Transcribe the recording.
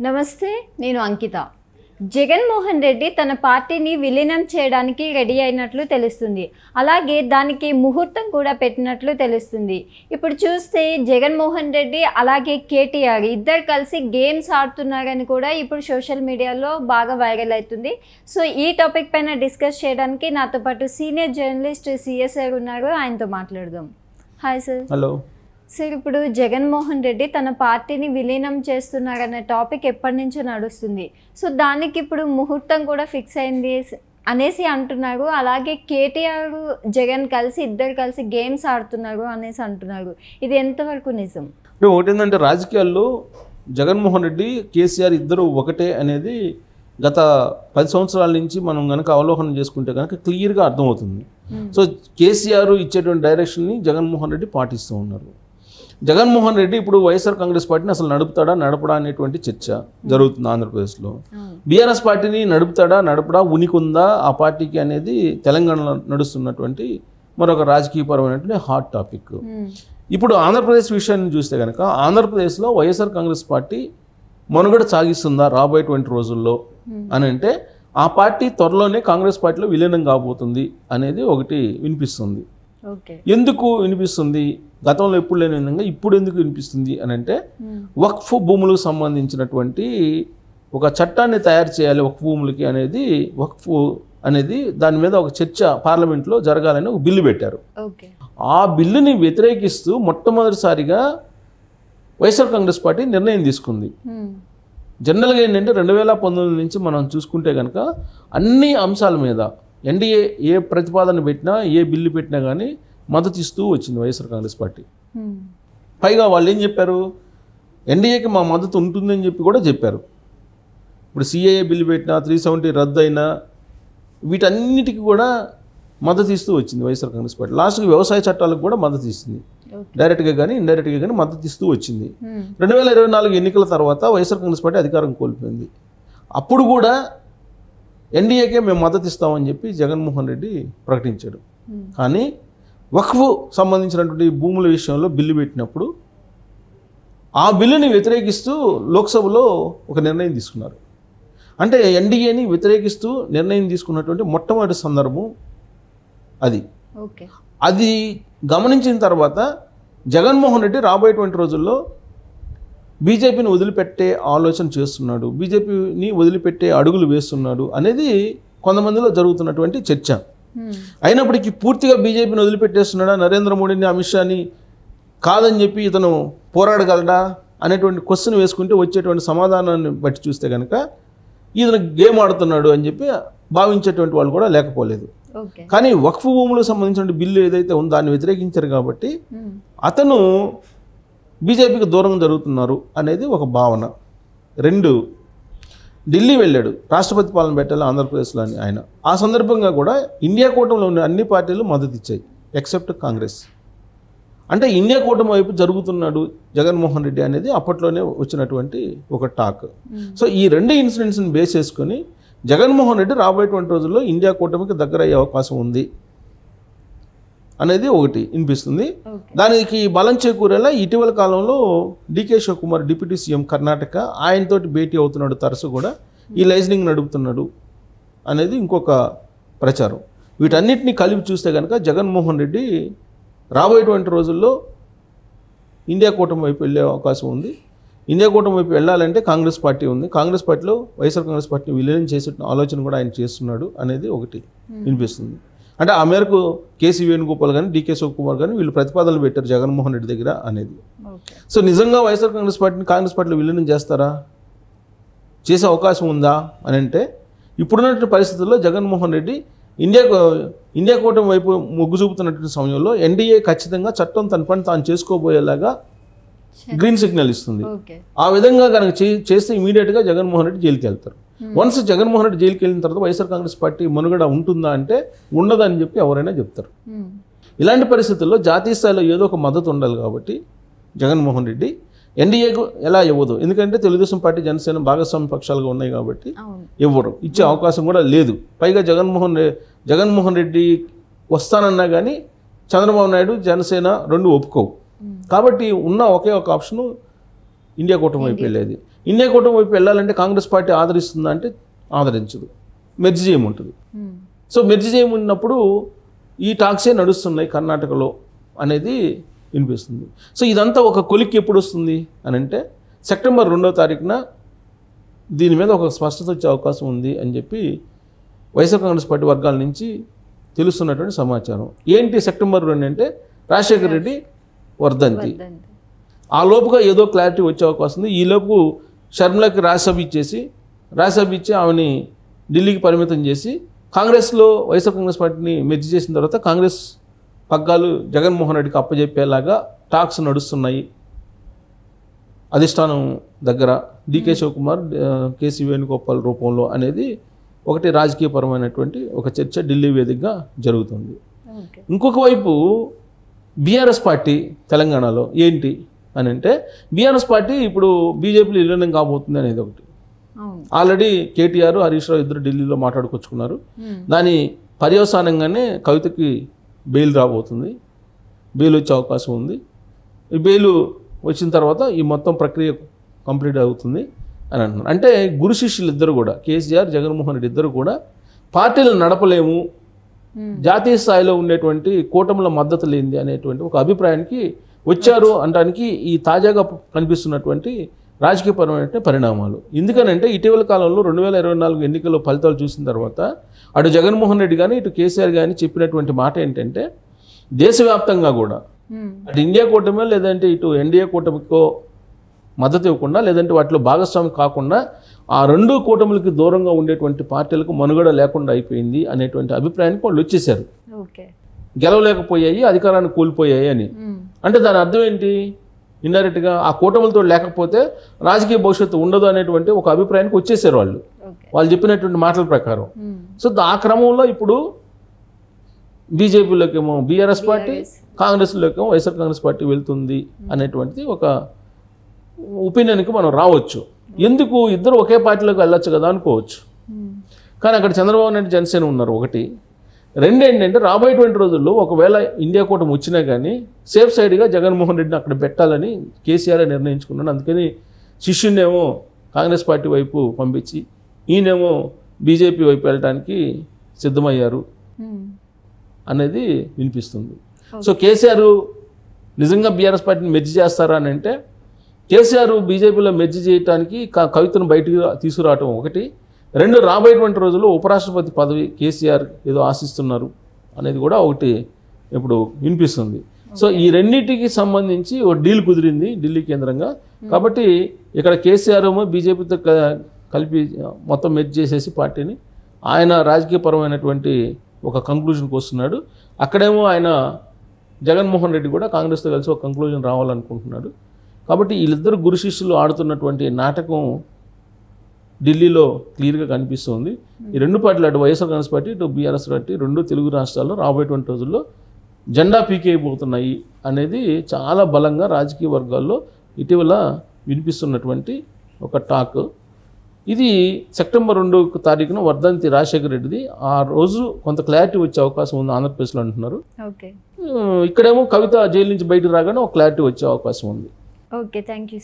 నమస్తే, నేను అంకిత. జగన్మోహన్ రెడ్డి తన పార్టీని విలీనం చేయడానికి రెడీ అయినట్లు తెలుస్తుంది. అలాగే దానికి ముహూర్తం కూడా పెట్టినట్లు తెలుస్తుంది. ఇప్పుడు చూస్తే జగన్మోహన్ రెడ్డి అలాగే కేటీఆర్ ఇద్దరు కలిసి గేమ్స్ ఆడుతున్నారని కూడా ఇప్పుడు సోషల్ మీడియాలో బాగా వైరల్ అవుతుంది. సో ఈ టాపిక్ పైన డిస్కస్ చేయడానికి నాతో పాటు సీనియర్ జర్నలిస్ట్ సిఎస్ఆర్ ఉన్నారు. ఆయనతో మాట్లాడదాం. Hi sir. హలో సార్, ఇప్పుడు జగన్మోహన్ రెడ్డి తన పార్టీని విలీనం చేస్తున్నారనే టాపిక్ ఎప్పటి నుంచో నడుస్తుంది. సో దానికి ఇప్పుడు ముహూర్తం కూడా ఫిక్స్ అయింది అనేసి అంటున్నారు. అలాగే కేటీఆర్ జగన్ కలిసి ఇద్దరు కలిసి గేమ్స్ ఆడుతున్నారు అనేసి అంటున్నారు. ఇది ఎంతవరకు నిజం? ఒకటి ఏంటంటే, రాజకీయాల్లో జగన్మోహన్ రెడ్డి కేసీఆర్ ఇద్దరు ఒకటే అనేది గత 10 సంవత్సరాల నుంచి మనం కనుక అవలోకనం చేసుకుంటే కనుక క్లియర్గా అర్థమవుతుంది. సో కేసీఆర్ ఇచ్చేటువంటి డైరెక్షన్ని జగన్మోహన్ రెడ్డి పాటిస్తూ ఉన్నారు. జగన్మోహన్ రెడ్డి ఇప్పుడు వైఎస్ఆర్ కాంగ్రెస్ పార్టీని అసలు నడపడా అనేటువంటి చర్చ జరుగుతుంది ఆంధ్రప్రదేశ్లో. బీఆర్ఎస్ పార్టీని నడపడా ఉనికి ఉందా ఆ పార్టీకి అనేది తెలంగాణలో నడుస్తున్నటువంటి మరొక రాజకీయపరమైనటువంటి హాట్ టాపిక్. ఇప్పుడు ఆంధ్రప్రదేశ్ విషయాన్ని చూస్తే కనుక ఆంధ్రప్రదేశ్లో వైఎస్ఆర్ కాంగ్రెస్ పార్టీ మనుగడ సాగిస్తుందా రాబోయేటువంటి రోజుల్లో అని అంటే, ఆ పార్టీ త్వరలోనే కాంగ్రెస్ పార్టీలో విలీనం కాబోతుంది అనేది ఒకటి వినిపిస్తుంది. ఎందుకు వినిపిస్తుంది? గతంలో ఎప్పుడు లేని విధంగా ఇప్పుడు ఎందుకు వినిపిస్తుంది అని అంటే, వక్ఫ్ భూములకు సంబంధించినటువంటి ఒక చట్టాన్ని తయారు చేయాలి వక్ఫ్ భూములకి అనేది, వక్ఫ్ అనేది దాని మీద ఒక చర్చ పార్లమెంట్లో జరగాలని ఒక బిల్లు పెట్టారు. ఆ బిల్లుని వ్యతిరేకిస్తూ మొట్టమొదటిసారిగా వైఎస్ఆర్ కాంగ్రెస్ పార్టీ నిర్ణయం తీసుకుంది. జనరల్గా ఏంటంటే 2019 నుంచి మనం చూసుకుంటే కనుక అన్ని అంశాల మీద ఎన్డీఏ ఏ ప్రతిపాదన పెట్టినా ఏ బిల్లు పెట్టినా కానీ మద్దతు ఇస్తూ వచ్చింది వైఎస్ఆర్ కాంగ్రెస్ పార్టీ. పైగా వాళ్ళు ఏం చెప్పారు, ఎన్డీఏకి మా మద్దతు ఉంటుందని చెప్పి కూడా చెప్పారు. ఇప్పుడు సిఏఏ బిల్లు పెట్టినా, 370 రద్దు అయినా వీటన్నిటికీ కూడా మద్దతు ఇస్తూ వచ్చింది వైఎస్ఆర్ కాంగ్రెస్ పార్టీ. లాస్ట్కి వ్యవసాయ చట్టాలకు కూడా మద్దతు ఇస్తుంది, డైరెక్ట్గా కానీ ఇండైరెక్ట్గా కానీ మద్దతు ఇస్తూ వచ్చింది. 2024 ఎన్నికల తర్వాత వైఎస్ఆర్ కాంగ్రెస్ పార్టీ అధికారం కోల్పోయింది. అప్పుడు కూడా ఎన్డీఏకే మేము మద్దతు ఇస్తామని చెప్పి జగన్మోహన్ రెడ్డి ప్రకటించాడు. కానీ వక్ఫ్ సంబంధించినటువంటి భూముల విషయంలో బిల్లు పెట్టినప్పుడు ఆ బిల్లుని వ్యతిరేకిస్తూ లోక్సభలో ఒక నిర్ణయం తీసుకున్నారు. అంటే ఎన్డీఏని వ్యతిరేకిస్తూ నిర్ణయం తీసుకున్నటువంటి మొట్టమొదటి సందర్భం అది. అది గమనించిన తర్వాత జగన్మోహన్ రెడ్డి రాబోయేటువంటి రోజుల్లో బీజేపీని వదిలిపెట్టే ఆలోచన చేస్తున్నాడు, బీజేపీని వదిలిపెట్టే అడుగులు వేస్తున్నాడు అనేది కొంతమందిలో జరుగుతున్నటువంటి చర్చ. అయినప్పటికీ పూర్తిగా బీజేపీని వదిలిపెట్టేస్తున్నాడా, నరేంద్ర మోడీని అమిత్ షాని కాదని చెప్పి ఇతను పోరాడగలడా అనేటువంటి క్వశ్చన్ వేసుకుంటే వచ్చేటువంటి సమాధానాన్ని బట్టి చూస్తే కనుక ఇతను గేమ్ ఆడుతున్నాడు అని చెప్పి భావించేటువంటి వాళ్ళు కూడా లేకపోలేదు. కానీ వక్ఫ్ భూములకు సంబంధించిన బిల్లు ఏదైతే ఉందో దాన్ని వ్యతిరేకించారు కాబట్టి అతను బీజేపీకి దూరం జరుగుతున్నారు అనేది ఒక భావన. 2, ఢిల్లీ వెళ్ళాడు, రాష్ట్రపతి పాలన పెట్టాలి ఆంధ్రప్రదేశ్లో అని ఆయన. ఆ సందర్భంగా కూడా ఇండియా కూటమిలో ఉన్న అన్ని పార్టీలు మద్దతు ఇచ్చాయి ఎక్సెప్ట్ కాంగ్రెస్. అంటే ఇండియా కూటమి వైపు జరుగుతున్నాడు జగన్మోహన్ రెడ్డి అనేది అప్పట్లోనే వచ్చినటువంటి ఒక టాక్. సో ఈ 2 ఇన్సిడెంట్స్ని బేస్ చేసుకొని జగన్మోహన్ రెడ్డి రాబోయేటువంటి రోజుల్లో ఇండియా కూటమికి దగ్గర అయ్యే అవకాశం ఉంది అనేది ఒకటి వినిపిస్తుంది. దానికి బలం చేకూరేలా ఇటీవల కాలంలో డీకే శివకుమార్ డిప్యూటీ సీఎం కర్ణాటక ఆయనతోటి భేటీ అవుతున్నాడు, తరచు కూడా ఈ లైజనింగ్ నడుపుతున్నాడు అనేది ఇంకొక ప్రచారం. వీటన్నిటిని కలిపి చూస్తే కనుక జగన్మోహన్ రెడ్డి రాబోయేటువంటి రోజుల్లో ఇండియా కూటమి వైపు వెళ్ళే అవకాశం ఉంది. ఇండియా కూటమి వైపు వెళ్ళాలంటే కాంగ్రెస్ పార్టీ ఉంది, కాంగ్రెస్ పార్టీలో వైఎస్ఆర్ కాంగ్రెస్ పార్టీని విలీనం చేసే ఆలోచన కూడా ఆయన చేస్తున్నాడు అనేది ఒకటి వినిపిస్తుంది. అంటే ఆ మేరకు కేసీ వేణుగోపాల్ కానీ డీకే శివకుమార్ కానీ వీళ్ళు ప్రతిపాదనలు పెట్టారు జగన్మోహన్ రెడ్డి దగ్గర అనేది. సో నిజంగా వైఎస్ఆర్ కాంగ్రెస్ పార్టీని కాంగ్రెస్ పార్టీలో విలీనం చేస్తారా, చేసే అవకాశం ఉందా అని అంటే, ఇప్పుడున్నటువంటి పరిస్థితుల్లో జగన్మోహన్ రెడ్డి ఇండియా కూటమి వైపు మొగ్గు చూపుతున్నటువంటి సమయంలో ఎన్డీఏ ఖచ్చితంగా చట్టం తన పని తాను చేసుకోబోయేలాగా గ్రీన్ సిగ్నల్ ఇస్తుంది. ఆ విధంగా కనుక చేస్తే ఇమీడియట్గా జగన్మోహన్ రెడ్డి జైలుకి వెళ్తారు. వన్స్ జగన్మోహన్ రెడ్డి జైలుకి వెళ్ళిన తర్వాత వైఎస్ఆర్ కాంగ్రెస్ పార్టీ మనుగడ ఉంటుందా అంటే ఉండదని చెప్పి ఎవరైనా చెప్తారు. ఇలాంటి పరిస్థితుల్లో జాతీయ స్థాయిలో ఏదో ఒక మద్దతు ఉండాలి కాబట్టి జగన్మోహన్ రెడ్డి ఎన్డీఏకు ఎలా ఇవ్వదు, ఎందుకంటే తెలుగుదేశం పార్టీ జనసేన భాగస్వామ్య పక్షాలుగా ఉన్నాయి కాబట్టి ఇవ్వరు, ఇచ్చే అవకాశం కూడా లేదు. పైగా జగన్మోహన్ రెడ్డి వస్తానన్నా కానీ చంద్రబాబు నాయుడు జనసేన 2 ఒప్పుకోవు. కాబట్టి ఉన్న ఒకే ఒక ఆప్షను ఇండియా కూటమి వైపు వెళ్ళేది. ఇండియా కూటమి వైపు వెళ్ళాలంటే కాంగ్రెస్ పార్టీ ఆదరిస్తుందా అంటే ఆదరించదు, మెర్జ్ చేయమంటుంది. సో మెర్జ్ చేయమన్నప్పుడు ఈ టాక్సే నడుస్తున్నాయి కర్ణాటకలో అనేది వినిపిస్తుంది. సో ఇదంతా ఒక కొలిక్కి ఎప్పుడు వస్తుంది అని అంటే సెప్టెంబర్ 2వ తారీఖున దీని మీద ఒక స్పష్టత వచ్చే అవకాశం ఉంది అని చెప్పి వైఎస్ఆర్ కాంగ్రెస్ పార్టీ వర్గాల నుంచి తెలుస్తున్నటువంటి సమాచారం. ఏంటి సెప్టెంబర్ 2 అంటే రాజశేఖర రెడ్డి వర్ధంతి. ఆ లోపుగా ఏదో క్లారిటీ వచ్చే అవకాశం ఉంది. ఈ లోపు షర్మిలకి రాజ్యసభ ఇచ్చి ఆమెని ఢిల్లీకి పరిమితం చేసి కాంగ్రెస్లో వైఎస్ఆర్ కాంగ్రెస్ పార్టీని మెర్జ్ చేసిన తర్వాత కాంగ్రెస్ పగ్గాలు జగన్మోహన్ రెడ్డికి అప్పజెప్పేలాగా టాక్స్ నడుస్తున్నాయి అధిష్టానం దగ్గర, డికే శివకుమార్, కేసీ వేణుగోపాల్ రూపంలో అనేది ఒకటి రాజకీయపరమైనటువంటి ఒక చర్చ ఢిల్లీ వేదికగా జరుగుతుంది. ఇంకొక వైపు బీఆర్ఎస్ పార్టీ తెలంగాణలో ఏంటి అని అంటే బీఆర్ఎస్ పార్టీ ఇప్పుడు బీజేపీలో విలీనం కాబోతుంది అనేది ఒకటి. ఆల్రెడీ కేటీఆర్, హరీష్ రావు ఇద్దరు ఢిల్లీలో మాట్లాడుకొచ్చుకున్నారు. దాని పర్యవసానంగానే కవితకి బెయిల్ రాబోతుంది, బెయిల్ వచ్చే అవకాశం ఉంది. ఈ బెయిల్ వచ్చిన తర్వాత ఈ మొత్తం ప్రక్రియ కంప్లీట్ అవుతుంది అని అంటున్నారు. అంటే గురు శిష్యులు ఇద్దరు కూడా, కేసీఆర్, జగన్మోహన్ రెడ్డి ఇద్దరు కూడా పార్టీలను నడపలేము, జాతీయ స్థాయిలో ఉండేటువంటి కూటముల మద్దతు లేనిది అనేటువంటి ఒక అభిప్రాయానికి వచ్చారు అనడానికి ఈ తాజాగా కనిపిస్తున్నటువంటి రాజకీయపరమైన పరిణామాలు. ఎందుకనంటే ఇటీవల కాలంలో 2024 ఎన్నికల్లో ఫలితాలు చూసిన తర్వాత అటు జగన్మోహన్ రెడ్డి కానీ ఇటు కేసీఆర్ కానీ చెప్పినటువంటి మాట ఏంటంటే దేశవ్యాప్తంగా కూడా అటు ఇండియా కూటమి లేదంటే ఇటు ఎన్డీఏ కూటమికో మద్దతు ఇవ్వకుండా లేదంటే వాటిలో భాగస్వామి కాకుండా ఆ రెండు కూటములకి దూరంగా ఉండేటువంటి పార్టీలకు మనుగడ లేకుండా అయిపోయింది అనేటువంటి అభిప్రాయానికి వాళ్ళు వచ్చేసారు. గెలవలేకపోయాయి, అధికారాన్ని కోల్పోయాయి అని. అంటే దాని అర్థం ఏంటి? ఇండైరెక్ట్గా ఆ కూటములతో లేకపోతే రాజకీయ భవిష్యత్తు ఉండదు అనేటువంటి ఒక అభిప్రాయానికి వచ్చేసారు వాళ్ళు చెప్పినటువంటి మాటల ప్రకారం. సో ఆ క్రమంలో ఇప్పుడు బీజేపీలోకేమో బీఆర్ఎస్ పార్టీ, కాంగ్రెస్లోకేమో వైఎస్ఆర్ కాంగ్రెస్ పార్టీ వెళ్తుంది అనేటువంటిది ఒక ఒపీనియన్కి మనం రావచ్చు. ఎందుకు ఇద్దరు ఒకే పార్టీలోకి వెళ్ళొచ్చు కదా అనుకోవచ్చు. కానీ అక్కడ చంద్రబాబు నాయుడు, జనసేన ఉన్నారు ఒకటి. రెండు ఏంటంటే రాబోయేటువంటి రోజుల్లో ఒకవేళ ఇండియా కూటమి వచ్చినా కానీ సేఫ్ సైడ్గా జగన్మోహన్ రెడ్డిని అక్కడ పెట్టాలని కేసీఆర్ నిర్ణయించుకున్నాడు. అందుకని శిష్యునేమో కాంగ్రెస్ పార్టీ వైపు పంపించి ఈయనేమో బీజేపీ వైపు వెళ్ళడానికి సిద్ధమయ్యారు అనేది వినిపిస్తుంది. సో కేసీఆర్ నిజంగా బీఆర్ఎస్ పార్టీని మెర్జ్ చేస్తారా అని అంటే కేసీఆర్ బీజేపీలో మెర్జ్ చేయడానికి కవితను బయటికి తీసుకురావటం ఒకటి. రెండు, రాబోయేటువంటి రోజుల్లో ఉపరాష్ట్రపతి పదవి కేసీఆర్ ఏదో ఆశిస్తున్నారు అనేది కూడా ఒకటి ఇప్పుడు వినిపిస్తుంది. సో ఈ రెండింటికి సంబంధించి ఒక డీల్ కుదిరింది ఢిల్లీ కేంద్రంగా. కాబట్టి ఇక్కడ కేసీఆర్ ఏమో బీజేపీతో కలిపి మొత్తం మెర్జ్ చేసేసి పార్టీని ఆయన రాజకీయపరమైనటువంటి ఒక కంక్లూజన్కి వస్తున్నాడు. అక్కడేమో ఆయన జగన్మోహన్ రెడ్డి కూడా కాంగ్రెస్తో కలిసి ఒక కంక్లూజన్ రావాలనుకుంటున్నాడు. కాబట్టి వీళ్ళిద్దరు గురు శిష్యులు ఆడుతున్నటువంటి నాటకం ఢిల్లీలో క్లియర్గా కనిపిస్తుంది. ఈ రెండు పార్టీలు, అటు వైఎస్ఆర్ కాంగ్రెస్ పార్టీ ఇటు బీఆర్ఎస్ పార్టీ, రెండు తెలుగు రాష్ట్రాల్లో రాబోయేటువంటి రోజుల్లో జెండా పీకేయబోతున్నాయి అనేది చాలా బలంగా రాజకీయ వర్గాల్లో ఇటీవల వినిపిస్తున్నటువంటి ఒక టాక్. ఇది సెప్టెంబర్ 2వ తారీఖున వర్ధంతి రాజశేఖర రెడ్డిది. ఆ రోజు కొంత క్లారిటీ వచ్చే అవకాశం ఉంది ఆంధ్రప్రదేశ్లో అంటున్నారు. ఇక్కడేమో కవిత జైలు నుంచి బయటకు రాగానే ఒక క్లారిటీ వచ్చే అవకాశం ఉంది. Okay, thank you.